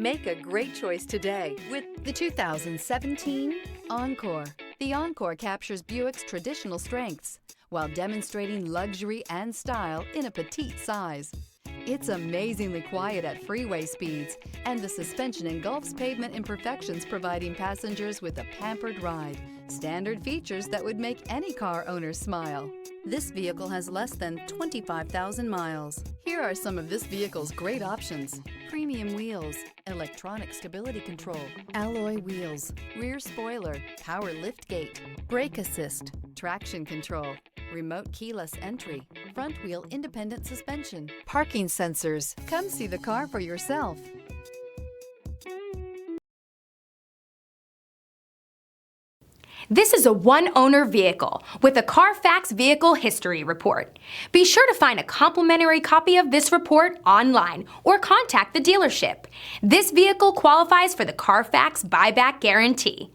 Make a great choice today with the 2017 Encore. The Encore captures Buick's traditional strengths while demonstrating luxury and style in a petite size. It's amazingly quiet at freeway speeds, and the suspension engulfs pavement imperfections, providing passengers with a pampered ride. Standard features that would make any car owner smile. This vehicle has less than 25,000 miles. Here are some of this vehicle's great options: premium wheels, electronic stability control, alloy wheels, rear spoiler, power liftgate, brake assist, traction control, remote keyless entry, front wheel independent suspension, parking sensors. Come see the car for yourself. This is a one-owner vehicle with a Carfax Vehicle History Report. Be sure to find a complimentary copy of this report online or contact the dealership. This vehicle qualifies for the Carfax Buyback Guarantee.